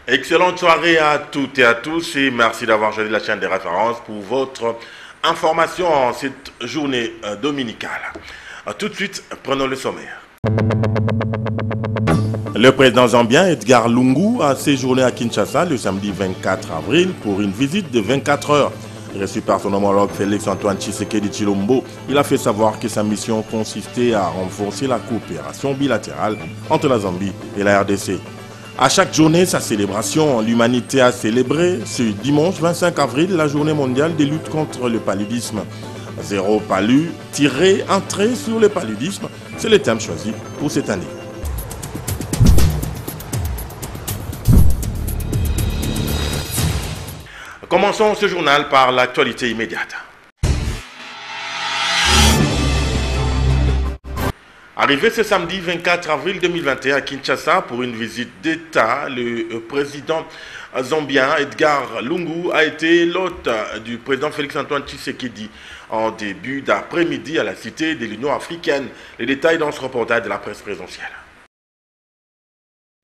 Excellente soirée à toutes et à tous et merci d'avoir choisi la chaîne des références pour votre information en cette journée dominicale. Tout de suite, prenons le sommaire. Le président zambien Edgar Lungu a séjourné à Kinshasa le samedi 24 avril pour une visite de 24 heures. Reçu par son homologue Félix-Antoine Tshisekedi Tshilombo, il a fait savoir que sa mission consistait à renforcer la coopération bilatérale entre la Zambie et la RDC. À chaque journée, sa célébration, l'humanité a célébré ce dimanche 25 avril la journée mondiale de lutte contre le paludisme. Zéro palu, un trait sur le paludisme, c'est le thème choisi pour cette année. Commençons ce journal par l'actualité immédiate. Arrivé ce samedi 24 avril 2021 à Kinshasa pour une visite d'État, le président zambien Edgar Lungu a été l'hôte du président Félix-Antoine Tshisekedi en début d'après-midi à la Cité de l'Union africaine. Les détails dans ce reportage de la presse présidentielle.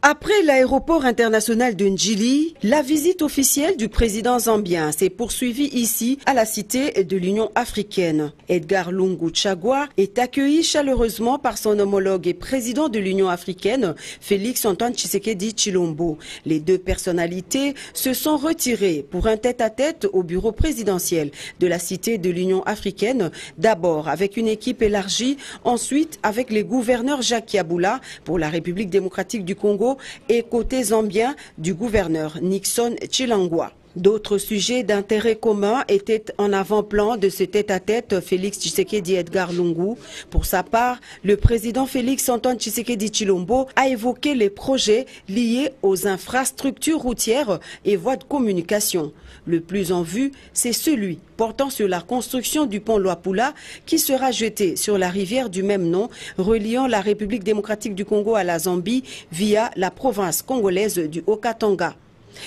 Après l'aéroport international de Njili, la visite officielle du président zambien s'est poursuivie ici à la Cité de l'Union africaine. Edgar Lungu Tshagwa est accueilli chaleureusement par son homologue et président de l'Union africaine, Félix-Antoine Tshisekedi Tshilombo. Les deux personnalités se sont retirées pour un tête-à-tête au bureau présidentiel de la Cité de l'Union africaine, d'abord avec une équipe élargie, ensuite avec les gouverneurs Jacques Yabula pour la République démocratique du Congo et côté zambien du gouverneur Nixon Tshilangwa. D'autres sujets d'intérêt commun étaient en avant-plan de ce tête-à-tête Félix Tshisekedi Edgar Lungu. Pour sa part, le président Félix-Antoine Tshisekedi Tshilombo a évoqué les projets liés aux infrastructures routières et voies de communication. Le plus en vue, c'est celui portant sur la construction du pont Luapula qui sera jeté sur la rivière du même nom, reliant la République démocratique du Congo à la Zambie via la province congolaise du Haut-Katanga.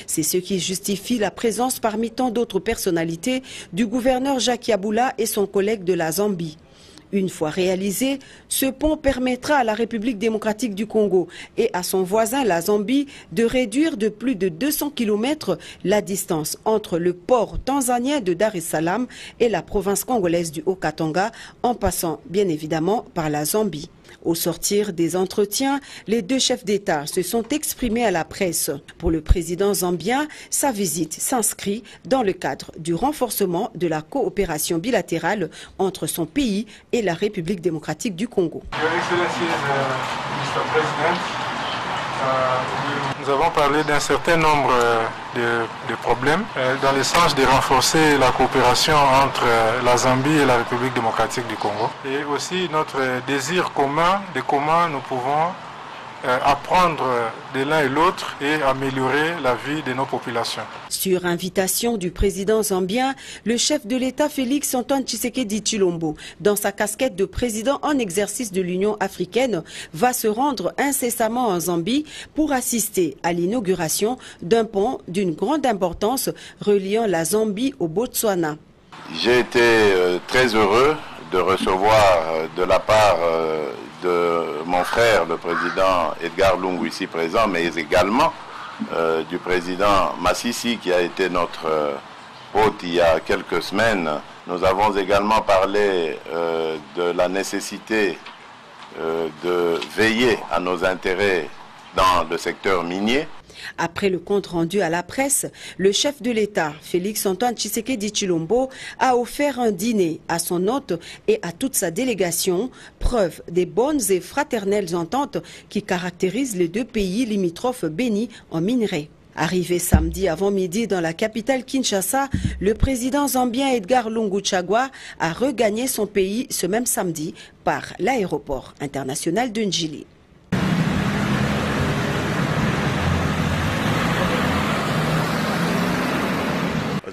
C'est ce qui justifie la présence parmi tant d'autres personnalités du gouverneur Jacques Yabula et son collègue de la Zambie. Une fois réalisé, ce pont permettra à la République démocratique du Congo et à son voisin la Zambie de réduire de plus de 200 km la distance entre le port tanzanien de Dar es Salaam et la province congolaise du Haut-Katanga, en passant bien évidemment par la Zambie. Au sortir des entretiens, les deux chefs d'État se sont exprimés à la presse. Pour le président zambien, sa visite s'inscrit dans le cadre du renforcement de la coopération bilatérale entre son pays et la République démocratique du Congo. Nous avons parlé d'un certain nombre de problèmes dans le sens de renforcer la coopération entre la Zambie et la République démocratique du Congo. Et aussi notre désir commun de comment nous pouvons apprendre de l'un et l'autre et améliorer la vie de nos populations. Sur invitation du président zambien, le chef de l'État Félix-Antoine Tshisekedi Tshilombo, dans sa casquette de président en exercice de l'Union africaine, va se rendre incessamment en Zambie pour assister à l'inauguration d'un pont d'une grande importance reliant la Zambie au Botswana. J'ai été très heureux de recevoir de la part de mon frère, le président Edgar Lungu, ici présent, mais également du président Massissi, qui a été notre hôte il y a quelques semaines. Nous avons également parlé de la nécessité de veiller à nos intérêts dans le secteur minier. Après le compte rendu à la presse, le chef de l'État, Félix-Antoine Tshisekedi Tshilombo, a offert un dîner à son hôte et à toute sa délégation, preuve des bonnes et fraternelles ententes qui caractérisent les deux pays limitrophes bénis en minerais. Arrivé samedi avant midi dans la capitale Kinshasa, le président zambien Edgar Lungu Chagwa a regagné son pays ce même samedi par l'aéroport international de Njili.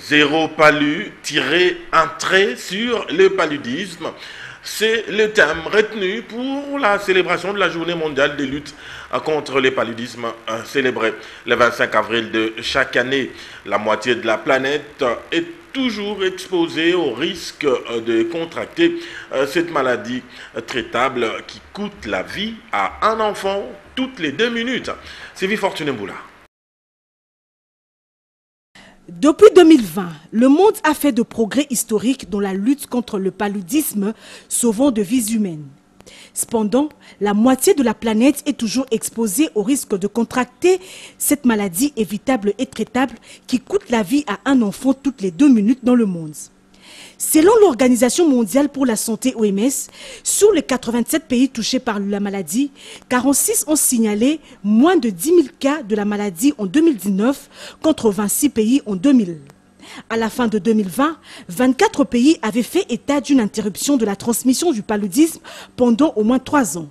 Zéro palu, tirer un trait sur le paludisme. C'est le thème retenu pour la célébration de la journée mondiale de lutte contre le paludisme célébrée le 25 avril de chaque année. La moitié de la planète est toujours exposée au risque de contracter cette maladie traitable qui coûte la vie à un enfant toutes les 2 minutes. Sylvie Fortuné Mboula. Depuis 2020, le monde a fait de progrès historiques dans la lutte contre le paludisme, sauvant de vies humaines. Cependant, la moitié de la planète est toujours exposée au risque de contracter cette maladie évitable et traitable qui coûte la vie à un enfant toutes les 2 minutes dans le monde. Selon l'Organisation mondiale pour la santé OMS, sur les 87 pays touchés par la maladie, 46 ont signalé moins de 10 000 cas de la maladie en 2019 contre 26 pays en 2000. À la fin de 2020, 24 pays avaient fait état d'une interruption de la transmission du paludisme pendant au moins 3 ans.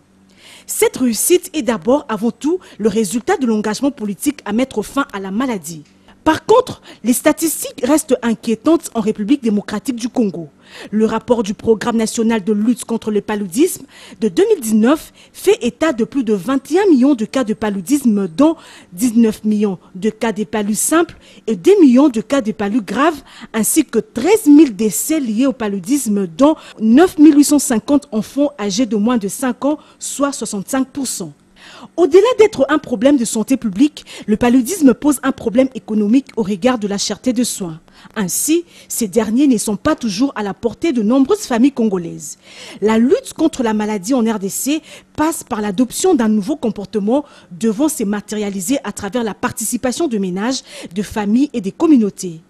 Cette réussite est d'abord avant tout le résultat de l'engagement politique à mettre fin à la maladie. Par contre, les statistiques restent inquiétantes en République démocratique du Congo. Le rapport du Programme national de lutte contre le paludisme de 2019 fait état de plus de 21 millions de cas de paludisme, dont 19 millions de cas de palud simples et 2 millions de cas de palud graves, ainsi que 13 000 décès liés au paludisme, dont 9 850 enfants âgés de moins de 5 ans, soit 65%. Au-delà d'être un problème de santé publique, le paludisme pose un problème économique au regard de la cherté de soins. Ainsi, ces derniers ne sont pas toujours à la portée de nombreuses familles congolaises. La lutte contre la maladie en RDC passe par l'adoption d'un nouveau comportement devant se matérialiser à travers la participation de ménages, de familles et des communautés.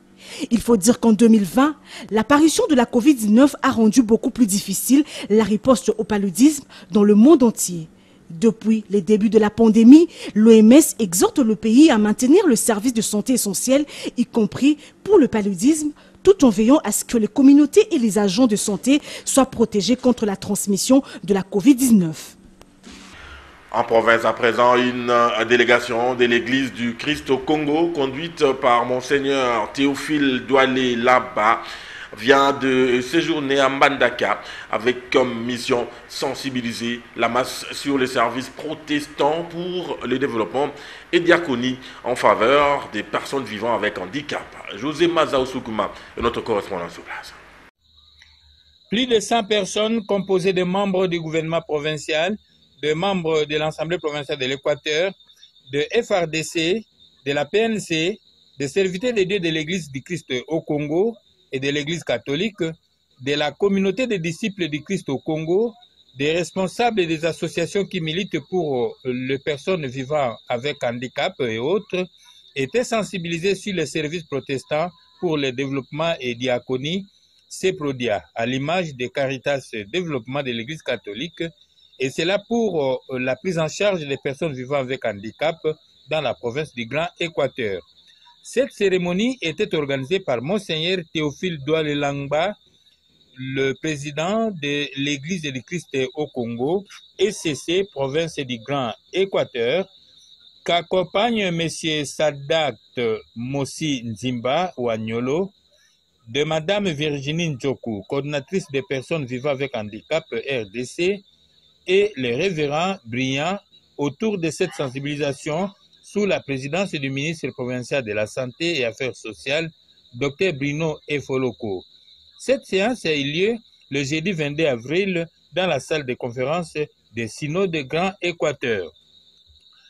Il faut dire qu'en 2020, l'apparition de la Covid-19 a rendu beaucoup plus difficile la riposte au paludisme dans le monde entier. Depuis les débuts de la pandémie, l'OMS exhorte le pays à maintenir le service de santé essentiel, y compris pour le paludisme, tout en veillant à ce que les communautés et les agents de santé soient protégés contre la transmission de la Covid-19. En province à présent, une délégation de l'église du Christ au Congo, conduite par Monseigneur Théophile Doualé Laba, vient de séjourner à Mbandaka avec comme mission sensibiliser la masse sur les services protestants pour le développement et diaconie en faveur des personnes vivant avec handicap. José Mazaousoukouma est notre correspondant sur place. Plus de 100 personnes composées de membres du gouvernement provincial, de membres de l'Assemblée provinciale de l'Équateur, de FRDC, de la PNC, des serviteurs de Dieu de l'Église du Christ au Congo et de l'Église catholique, de la communauté des disciples du Christ au Congo, des responsables des associations qui militent pour les personnes vivant avec handicap et autres, étaient sensibilisés sur les services protestants pour le développement et diaconie, CEPRODIA, à l'image de Caritas Développement de l'Église catholique, et c'est là pour la prise en charge des personnes vivant avec handicap dans la province du Grand Équateur. Cette cérémonie était organisée par Monseigneur Théophile Doualé Laba, le président de l'Église du Christ au Congo, ECC, province du Grand Équateur, qu'accompagne M. Sadat Mossi Nzimba Wanyolo, de Mme Virginie Ndjoku, coordinatrice des personnes vivant avec handicap RDC, et les révérends brillants autour de cette sensibilisation sous la présidence du ministre provincial de la Santé et Affaires sociales, Dr Bruno Efoloko. Cette séance a eu lieu le jeudi 22 avril dans la salle de conférence des Synode de Grand Équateur.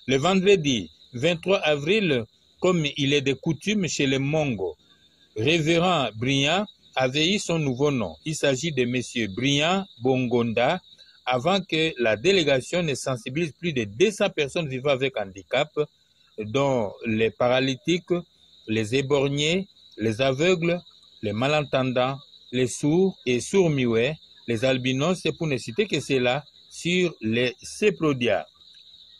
Le vendredi 23 avril, comme il est de coutume chez les Mongo, révérend Briand avait eu son nouveau nom. Il s'agit de M. Briand Bongonda, avant que la délégation ne sensibilise plus de 200 personnes vivant avec handicap, dont les paralytiques, les éborgnés, les aveugles, les malentendants, les sourds et sourds-muets, les albinos, pour ne citer que cela, sur les CEPRODIA.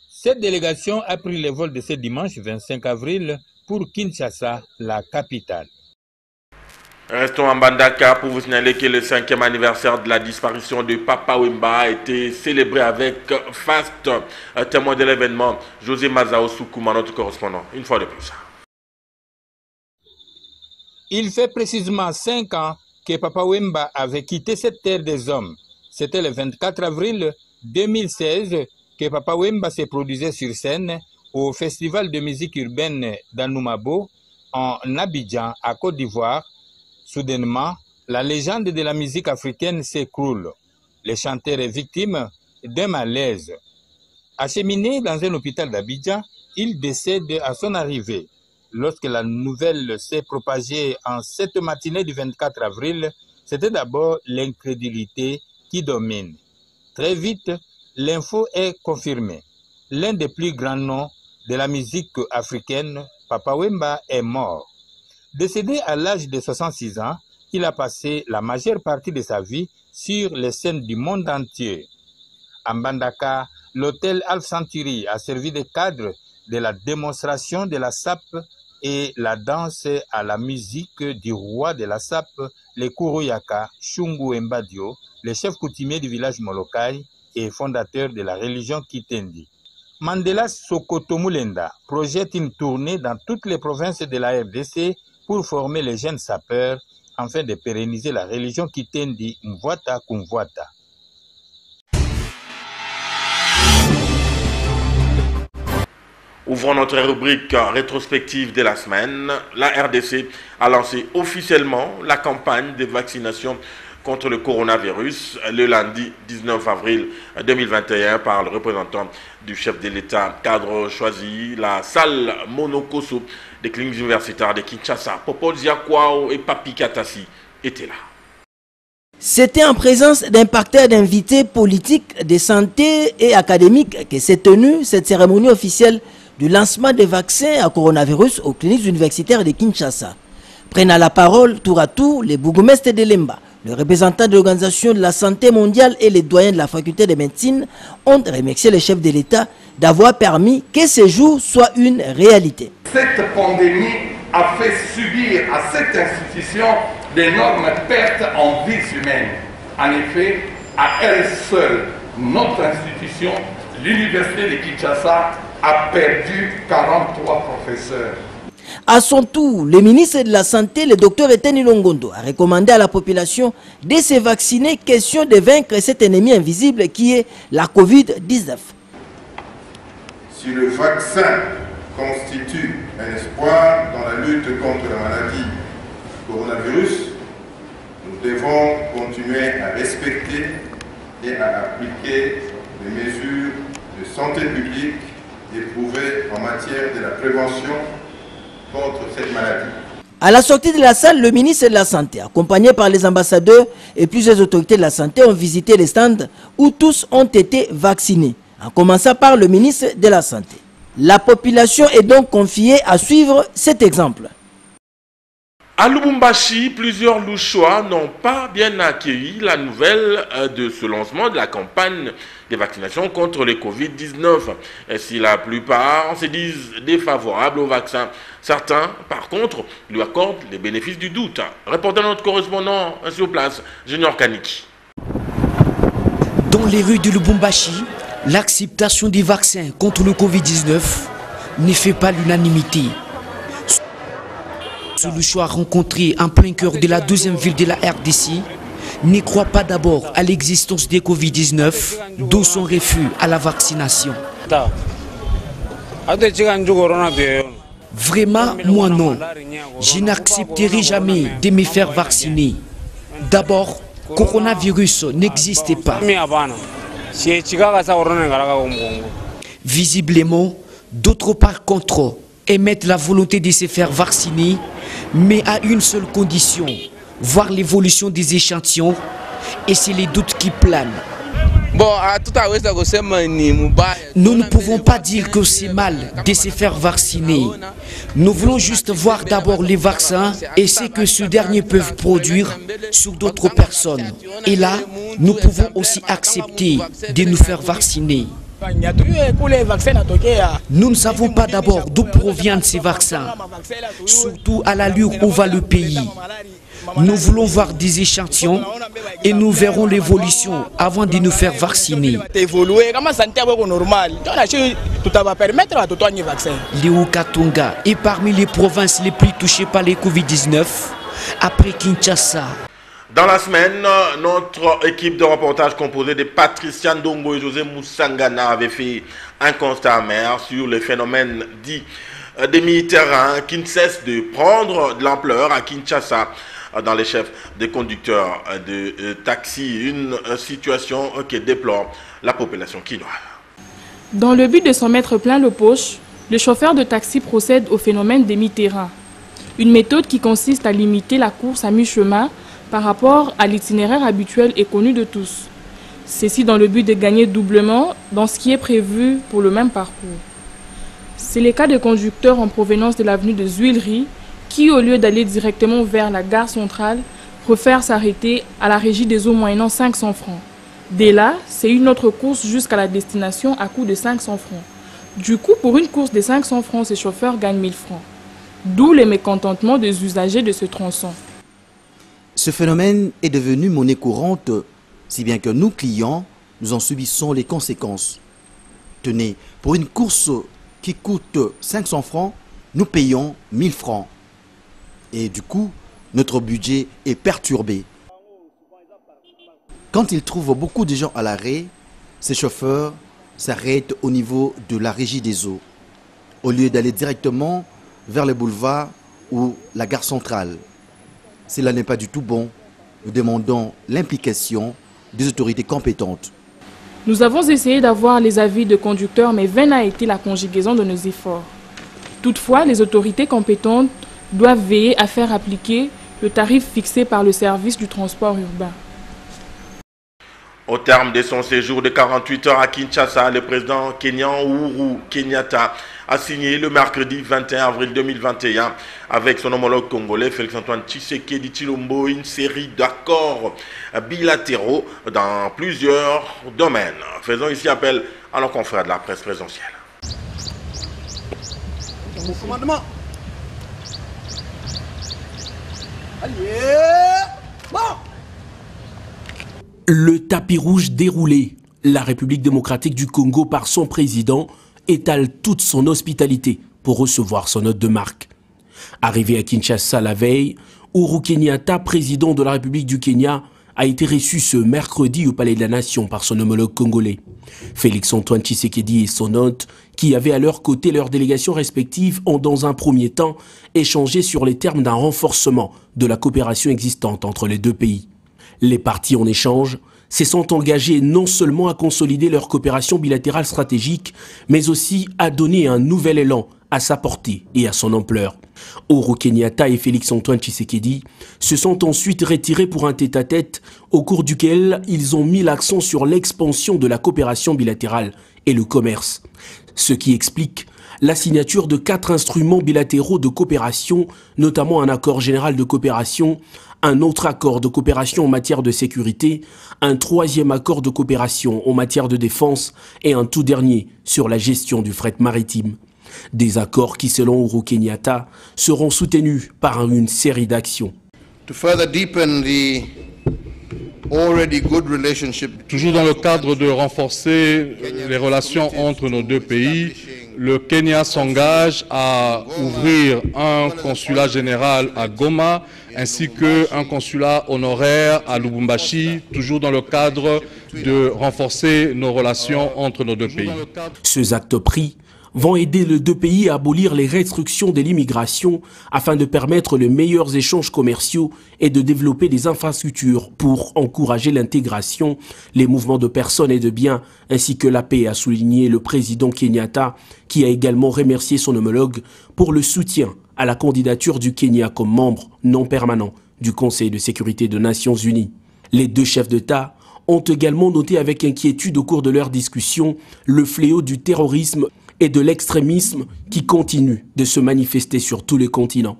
Cette délégation a pris le vol de ce dimanche 25 avril pour Kinshasa, la capitale. Restons en Mbandaka pour vous signaler que le 5e anniversaire de la disparition de Papa Wemba a été célébré avec faste. Témoin de l'événement, José Mazao Soukouma, notre correspondant, une fois de plus. Il fait précisément 5 ans que Papa Wemba avait quitté cette terre des hommes. C'était le 24 avril 2016 que Papa Wemba se produisait sur scène au Festival de musique urbaine d'Anoumabo en Abidjan, à Côte d'Ivoire. Soudainement, la légende de la musique africaine s'écroule. Le chanteur est victime d'un malaise. Acheminé dans un hôpital d'Abidjan, il décède à son arrivée. Lorsque la nouvelle s'est propagée en cette matinée du 24 avril, c'était d'abord l'incrédulité qui domine. Très vite, l'info est confirmée. L'un des plus grands noms de la musique africaine, Papa Wemba, est mort. Décédé à l'âge de 66 ans, il a passé la majeure partie de sa vie sur les scènes du monde entier. À Mbandaka, l'hôtel Alpha Century a servi de cadre de la démonstration de la SAP et la danse à la musique du roi de la SAP, le Kourouyaka, Shungu Mbadio, le chef coutumier du village Molokai et fondateur de la religion Kitendi. Mandela Sokoto Mulenda projette une tournée dans toutes les provinces de la RDC pour former les jeunes sapeurs afin de pérenniser la religion Kitendi Mvwata Kumvwata. Ouvrons notre rubrique rétrospective de la semaine. La RDC a lancé officiellement la campagne de vaccination contre le coronavirus le lundi 19 avril 2021 par le représentant du chef de l'État, cadre choisi, la salle Monokoso des cliniques universitaires de Kinshasa. Popol Ziakwao et Papi Katasi étaient là. C'était en présence d'impacteurs d'invités politiques, de santé et académiques que s'est tenue cette cérémonie officielle du lancement des vaccins à coronavirus aux cliniques universitaires de Kinshasa. Prenant la parole tour à tour, les bourgmestres de Lemba, le représentant de l'Organisation de la Santé mondiale et les doyens de la faculté de médecine ont remercié le chef de l'État d'avoir permis que ce jour soit une réalité. Cette pandémie a fait subir à cette institution d'énormes pertes en vies humaines. En effet, à elle seule, notre institution, l'Université de Kinshasa, a perdu 43 professeurs. À son tour, le ministre de la Santé, le docteur Etienne Longondo, a recommandé à la population de se vacciner, question de vaincre cet ennemi invisible qui est la Covid-19. Si le vaccin constitue un espoir dans la lutte contre la maladie coronavirus, nous devons continuer à respecter et à appliquer les mesures de santé publique éprouvées en matière de la prévention contre cette maladie. À la sortie de la salle, le ministre de la Santé, accompagné par les ambassadeurs et plusieurs autorités de la santé, ont visité les stands où tous ont été vaccinés, en commençant par le ministre de la Santé. La population est donc confiée à suivre cet exemple. À Lubumbashi, plusieurs Louchois n'ont pas bien accueilli la nouvelle de ce lancement de la campagne de vaccination contre le Covid-19. Et si la plupart se disent défavorables au vaccin, certains, par contre, lui accordent les bénéfices du doute. Répondant notre correspondant sur place, Junior Kaniki. Dans les rues de Lubumbashi, l'acceptation des vaccins contre le Covid-19 ne fait pas l'unanimité. Ce Louchois rencontré en plein cœur de la deuxième ville de la RDC ne croit pas d'abord à l'existence des Covid-19, d'où son refus à la vaccination. Vraiment, moi non. Je n'accepterai jamais de me faire vacciner. D'abord, coronavirus n'existait pas. Visiblement, d'autres par contre émettent la volonté de se faire vacciner, mais à une seule condition, voir l'évolution des échantillons, et c'est les doutes qui planent. Nous ne pouvons pas dire que c'est mal de se faire vacciner. Nous voulons juste voir d'abord les vaccins et ce que ce dernier peuvent produire sur d'autres personnes. Et là, nous pouvons aussi accepter de nous faire vacciner. Nous ne savons pas d'abord d'où proviennent ces vaccins, surtout à l'allure où va le pays. Nous voulons voir des échantillons et nous verrons l'évolution avant de nous faire vacciner. Léo Katunga est parmi les provinces les plus touchées par les Covid-19 après Kinshasa. Dans la semaine, notre équipe de reportage composée de Patricia Ndongo et José Moussangana avait fait un constat amer sur les phénomènes dits des mi-terrains qui ne cessent de prendre de l'ampleur à Kinshasa dans les chefs des conducteurs de taxi. Une situation que déplore la population quinoise. Dans le but de s'en mettre plein le poche, les chauffeurs de taxi procèdent au phénomène des mi-terrains. Une méthode qui consiste à limiter la course à mi-chemin par rapport à l'itinéraire habituel et connu de tous. Ceci dans le but de gagner doublement dans ce qui est prévu pour le même parcours. C'est le cas de conducteurs en provenance de l'avenue de Zuileries qui, au lieu d'aller directement vers la gare centrale, préfèrent s'arrêter à la régie des eaux moyennant 500 francs. Dès là, c'est une autre course jusqu'à la destination à coût de 500 francs. Du coup, pour une course de 500 francs, ces chauffeurs gagnent 1000 francs. D'où les mécontentements des usagers de ce tronçon. Ce phénomène est devenu monnaie courante, si bien que nous, clients, nous en subissons les conséquences. Tenez, pour une course qui coûte 500 francs, nous payons 1000 francs. Et du coup, notre budget est perturbé. Quand ils trouvent beaucoup de gens à l'arrêt, ces chauffeurs s'arrêtent au niveau de la régie des eaux, au lieu d'aller directement vers le boulevard ou la gare centrale. Cela n'est pas du tout bon. Nous demandons l'implication des autorités compétentes. Nous avons essayé d'avoir les avis de conducteurs, mais vaine a été la conjugaison de nos efforts. Toutefois, les autorités compétentes doivent veiller à faire appliquer le tarif fixé par le service du transport urbain. Au terme de son séjour de 48 heures à Kinshasa, le président kenyan Uhuru Kenyatta a signé le mercredi 21 avril 2021 avec son homologue congolais Félix-Antoine Tshisekedi Tshilombo une série d'accords bilatéraux dans plusieurs domaines. Faisons ici appel à nos confrères de la presse présidentielle. Le tapis rouge déroulé, la République démocratique du Congo par son président étale toute son hospitalité pour recevoir son hôte de marque. Arrivé à Kinshasa la veille, Uhuru Kenyatta, président de la République du Kenya, a été reçu ce mercredi au Palais de la Nation par son homologue congolais. Félix-Antoine Tshisekedi et son hôte, qui avaient à leur côté leurs délégations respectives, ont dans un premier temps échangé sur les termes d'un renforcement de la coopération existante entre les deux pays. Les parties en échange se sont engagées non seulement à consolider leur coopération bilatérale stratégique, mais aussi à donner un nouvel élan à sa portée et à son ampleur. Uhuru Kenyatta et Félix-Antoine Tshisekedi se sont ensuite retirés pour un tête-à-tête au cours duquel ils ont mis l'accent sur l'expansion de la coopération bilatérale et le commerce, ce qui explique la signature de 4 instruments bilatéraux de coopération, notamment un accord général de coopération, un autre accord de coopération en matière de sécurité, un 3e accord de coopération en matière de défense et un tout dernier sur la gestion du fret maritime. Des accords qui, selon Uhuru Kenyatta, seront soutenus par une série d'actions. Toujours dans le cadre de renforcer les relations entre nos deux pays, le Kenya s'engage à ouvrir un consulat général à Goma ainsi qu'un consulat honoraire à Lubumbashi, toujours dans le cadre de renforcer nos relations entre nos deux pays. Ces actes pris vont aider les deux pays à abolir les restrictions de l'immigration afin de permettre les meilleurs échanges commerciaux et de développer des infrastructures pour encourager l'intégration, les mouvements de personnes et de biens, ainsi que la paix, a souligné le président Kenyatta, qui a également remercié son homologue pour le soutien à la candidature du Kenya comme membre non permanent du Conseil de sécurité des Nations Unies. Les deux chefs d'État ont également noté avec inquiétude au cours de leur discussion le fléau du terrorisme et de l'extrémisme qui continue de se manifester sur tous les continents.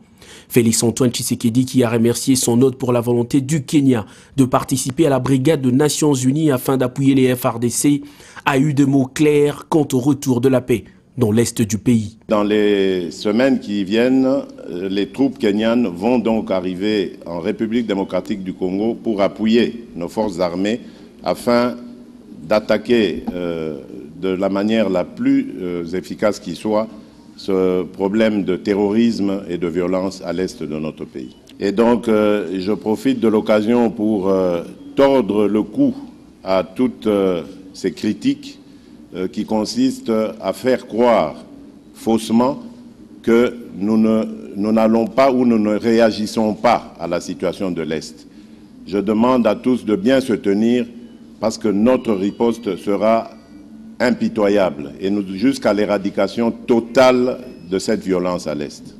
Félix-Antoine Tshisekedi, qui a remercié son hôte pour la volonté du Kenya de participer à la brigade des Nations Unies afin d'appuyer les FARDC, a eu des mots clairs quant au retour de la paix dans l'est du pays. Dans les semaines qui viennent, les troupes kenyanes vont donc arriver en République démocratique du Congo pour appuyer nos forces armées afin d'attaquer de la manière la plus efficace qui soit ce problème de terrorisme et de violence à l'est de notre pays. Et donc, je profite de l'occasion pour tordre le cou à toutes ces critiques qui consistent à faire croire faussement que nous n'allons pas ou nous ne réagissons pas à la situation de l'Est. Je demande à tous de bien se tenir parce que notre riposte sera impitoyable et jusqu'à l'éradication totale de cette violence à l'Est.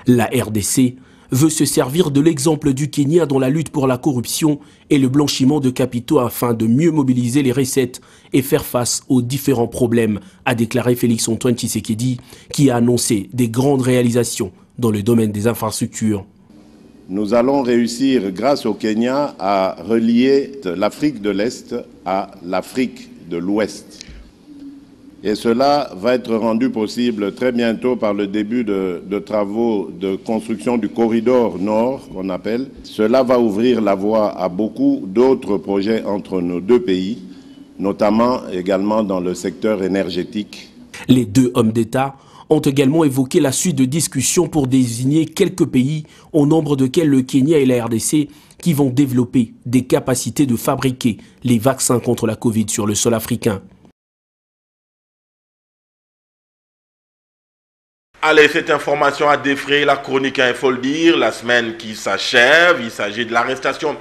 La RDC veut se servir de l'exemple du Kenya dans la lutte pour la corruption et le blanchiment de capitaux afin de mieux mobiliser les recettes et faire face aux différents problèmes, a déclaré Félix-Antoine Tshisekedi, qui a annoncé des grandes réalisations dans le domaine des infrastructures. Nous allons réussir, grâce au Kenya, à relier l'Afrique de l'Est à l'Afrique de l'Ouest. Et cela va être rendu possible très bientôt par le début de travaux de construction du corridor nord, qu'on appelle. Cela va ouvrir la voie à beaucoup d'autres projets entre nos deux pays, notamment également dans le secteur énergétique. Les deux hommes d'État ont également évoqué la suite de discussions pour désigner quelques pays, au nombre desquels le Kenya et la RDC, qui vont développer des capacités de fabriquer les vaccins contre la Covid sur le sol africain. Allez, cette information a défrayé la chronique, il faut le dire, la semaine qui s'achève. Il s'agit de l'arrestation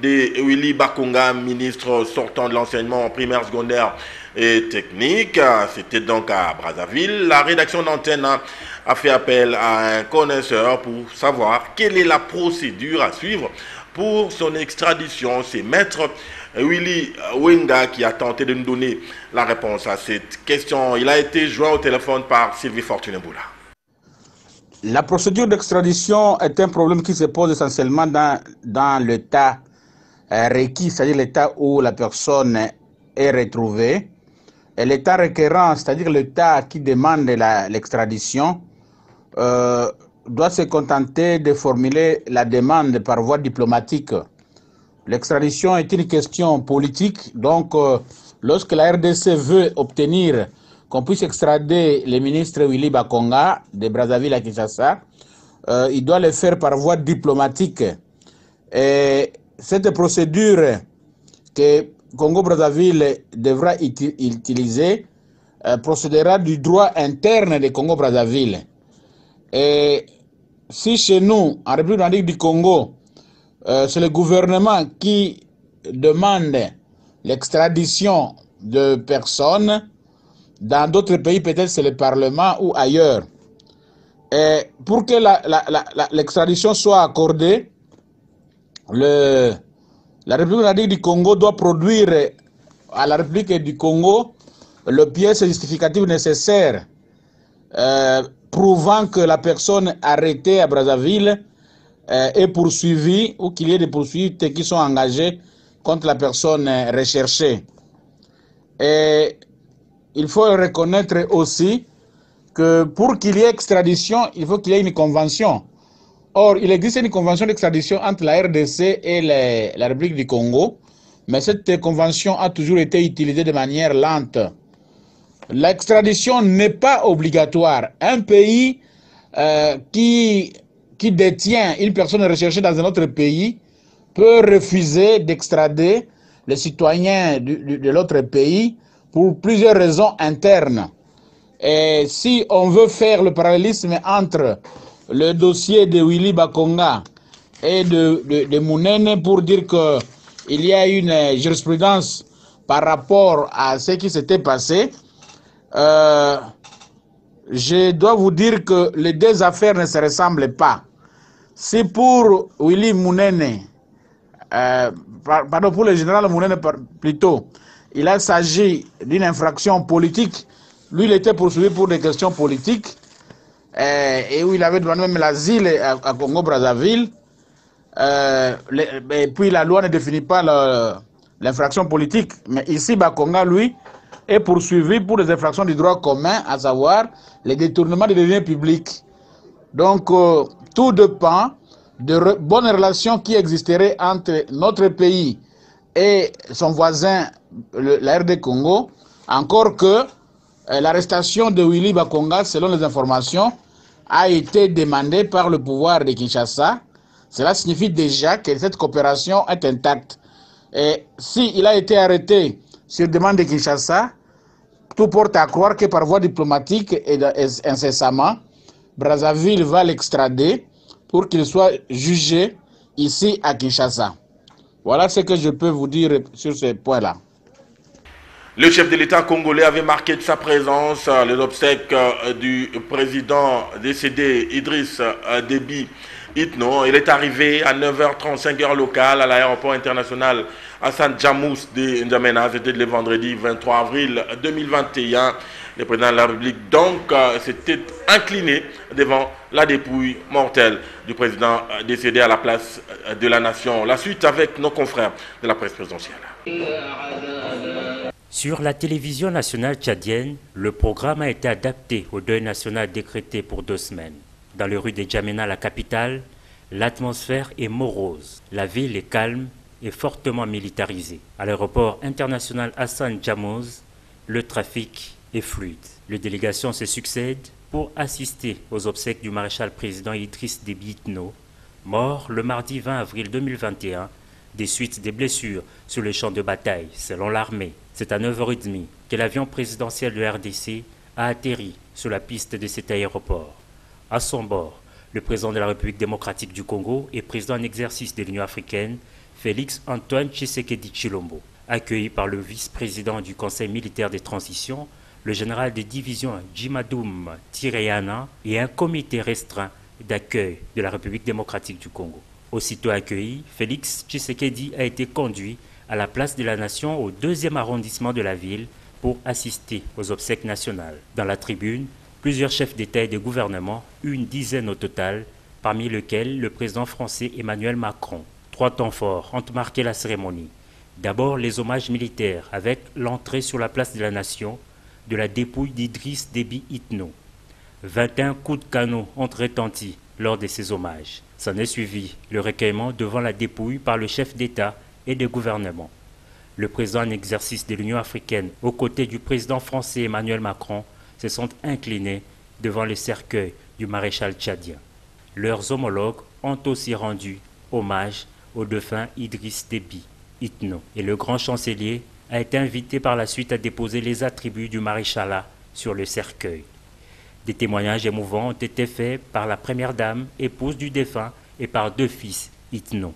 de Willy Bakonga, ministre sortant de l'enseignement primaire, secondaire et technique. C'était donc à Brazzaville. La rédaction d'Antenne a fait appel à un connaisseur pour savoir quelle est la procédure à suivre pour son extradition. C'est Maître Willy Wenga qui a tenté de nous donner la réponse à cette question. Il a été joint au téléphone par Sylvie Fortuneboula. La procédure d'extradition est un problème qui se pose essentiellement dans l'état requis, c'est-à-dire l'état où la personne est retrouvée. Et l'état requérant, c'est-à-dire l'état qui demande l'extradition, doit se contenter de formuler la demande par voie diplomatique. L'extradition est une question politique, donc lorsque la RDC veut obtenir qu'on puisse extrader le ministre Willy Bakonga de Brazzaville à Kinshasa, il doit le faire par voie diplomatique. Et cette procédure que Congo-Brazzaville devra utiliser procédera du droit interne de Congo-Brazzaville. Et si chez nous, en République démocratique du Congo, c'est le gouvernement qui demande l'extradition de personnes, dans d'autres pays, peut-être c'est le Parlement ou ailleurs. Et pour que l'extradition soit accordée, la République démocratique du Congo doit produire à la République du Congo le pièce justificative nécessaire prouvant que la personne arrêtée à Brazzaville est poursuivie ou qu'il y ait des poursuites qui sont engagées contre la personne recherchée. Et il faut reconnaître aussi que pour qu'il y ait extradition, il faut qu'il y ait une convention. Or, il existe une convention d'extradition entre la RDC et la République du Congo, mais cette convention a toujours été utilisée de manière lente. L'extradition n'est pas obligatoire. Un pays qui détient une personne recherchée dans un autre pays peut refuser d'extrader les citoyens de l'autre pays pour plusieurs raisons internes. Et si on veut faire le parallélisme entre le dossier de Willy Bakonga et de Mounene pour dire qu'il y a une jurisprudence par rapport à ce qui s'était passé, je dois vous dire que les deux affaires ne se ressemblent pas. Si pour Willy Mounene, pour le général Mounene plutôt, il s'agit d'une infraction politique Lui, il était poursuivi pour des questions politiques et où il avait demandé même l'asile à Congo-Brazzaville. Et puis la loi ne définit pas l'infraction politique. Mais ici, Bakonga, lui, est poursuivi pour des infractions du droit commun, à savoir les détournements des deniers publics. Donc, tout dépend de bonnes relations qui existeraient entre notre pays et son voisin, la RD Congo, encore que l'arrestation de Willy Bakonga, selon les informations, a été demandée par le pouvoir de Kinshasa. Cela signifie déjà que cette coopération est intacte. Et s'il a été arrêté sur demande de Kinshasa, tout porte à croire que par voie diplomatique et incessamment, Brazzaville va l'extrader pour qu'il soit jugé ici à Kinshasa. Voilà ce que je peux vous dire sur ce point-là. Le chef de l'État congolais avait marqué de sa présence les obsèques du président décédé Idriss Déby Itno. Il est arrivé à 9h35 heure locale à l'aéroport international Hassan Djamous de N'Djamena. C'était le vendredi 23 avril 2021. Le président de la République donc s'était incliné devant la dépouille mortelle du président décédé à la place de la nation. La suite avec nos confrères de la presse présidentielle. Sur la télévision nationale tchadienne, le programme a été adapté au deuil national décrété pour 2 semaines. Dans les rues de N'Djamena, la capitale, l'atmosphère est morose. La ville est calme et fortement militarisée. À l'aéroport international Hassan Djamous, le trafic est fluide. Les délégations se succèdent pour assister aux obsèques du maréchal président Idriss Déby Itno, mort le mardi 20 avril 2021 des suites des blessures sur le champ de bataille, selon l'armée. C'est à 9h30 que l'avion présidentiel de RDC a atterri sur la piste de cet aéroport. À son bord, le président de la République démocratique du Congo et président en exercice de l'Union africaine, Félix Antoine Tshisekedi Tshilombo, accueilli par le vice-président du Conseil militaire de transition, le général de division Djimadoum Tireyana et un comité restreint d'accueil de la République démocratique du Congo. Aussitôt accueilli, Félix Tshisekedi a été conduit à la place de la Nation au 2e arrondissement de la ville pour assister aux obsèques nationales. Dans la tribune, plusieurs chefs d'État et de gouvernement, une dizaine au total, parmi lesquels le président français Emmanuel Macron. 3 temps forts ont marqué la cérémonie. D'abord, les hommages militaires avec l'entrée sur la place de la Nation de la dépouille d'Idriss Déby Itno. 21 coups de canon ont retenti lors de ces hommages. S'en est suivi le recueillement devant la dépouille par le chef d'État et de gouvernement. Le président en exercice de l'Union africaine, aux côtés du président français Emmanuel Macron, se sont inclinés devant le cercueil du maréchal tchadien. Leurs homologues ont aussi rendu hommage au défunt Idriss Déby Itno. Et le grand chancelier a été invité par la suite à déposer les attributs du maréchalat sur le cercueil. Des témoignages émouvants ont été faits par la première dame, épouse du défunt, et par 2 fils Itno.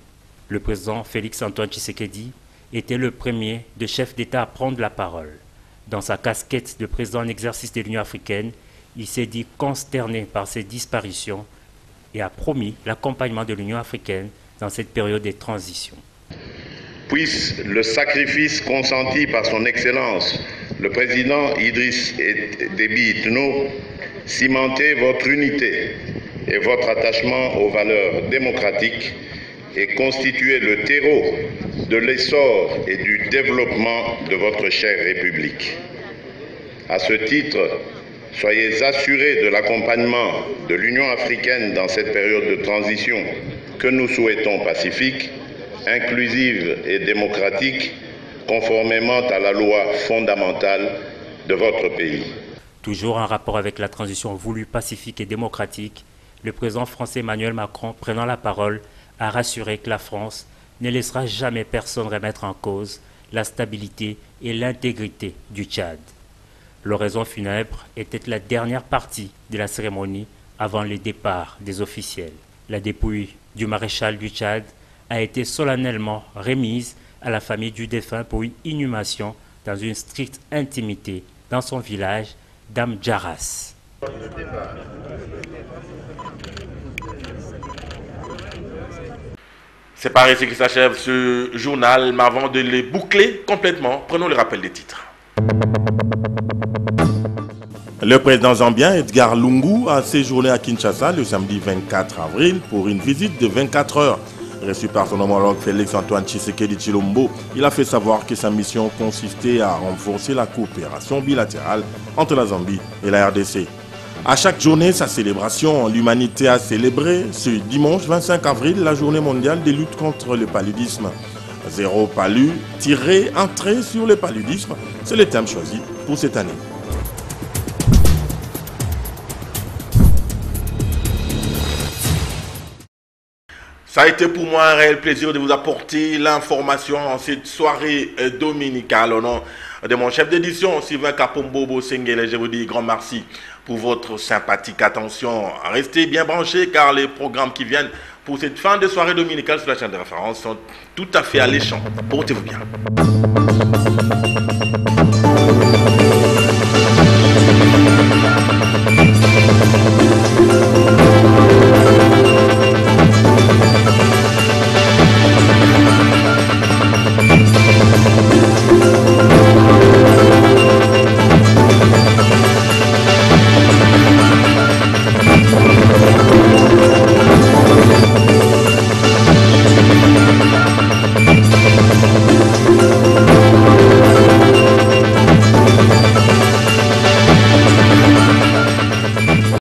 Le président Félix Antoine Tshisekedi était le premier de chefs d'État à prendre la parole. Dans sa casquette de président en exercice de l'Union africaine, il s'est dit consterné par ces disparitions et a promis l'accompagnement de l'Union africaine dans cette période de transition. Puisse le sacrifice consenti par son Excellence, le président Idriss Déby Itno, cimenter votre unité et votre attachement aux valeurs démocratiques et constituer le terreau de l'essor et du développement de votre chère République. À ce titre, soyez assurés de l'accompagnement de l'Union africaine dans cette période de transition que nous souhaitons pacifique, inclusive et démocratique, conformément à la loi fondamentale de votre pays. Toujours en rapport avec la transition voulue pacifique et démocratique, le président français Emmanuel Macron, prenant la parole, a rassuré que la France ne laissera jamais personne remettre en cause la stabilité et l'intégrité du Tchad. L'oraison funèbre était la dernière partie de la cérémonie avant le départ des officiels. La dépouille du maréchal du Tchad a été solennellement remise à la famille du défunt pour une inhumation dans une stricte intimité dans son village d'Amdjaras. C'est par ici que s'achève ce journal, mais avant de les boucler complètement, prenons le rappel des titres. Le président zambien Edgar Lungu a séjourné à Kinshasa le samedi 24 avril pour une visite de 24 heures. Reçu par son homologue Félix-Antoine Tshisekedi Tshilombo, il a fait savoir que sa mission consistait à renforcer la coopération bilatérale entre la Zambie et la RDC. À chaque journée, sa célébration, l'humanité a célébré ce dimanche 25 avril la journée mondiale des luttes contre le paludisme. Zéro palu, un trait sur le paludisme, c'est le thème choisi pour cette année. Ça a été pour moi un réel plaisir de vous apporter l'information en cette soirée dominicale. Au nom de mon chef d'édition, Sylvain Kapombo Sengele, je vous dis grand merci pour votre sympathique attention. Restez bien branchés car les programmes qui viennent pour cette fin de soirée dominicale sur la chaîne de référence sont tout à fait alléchants. Portez-vous bien.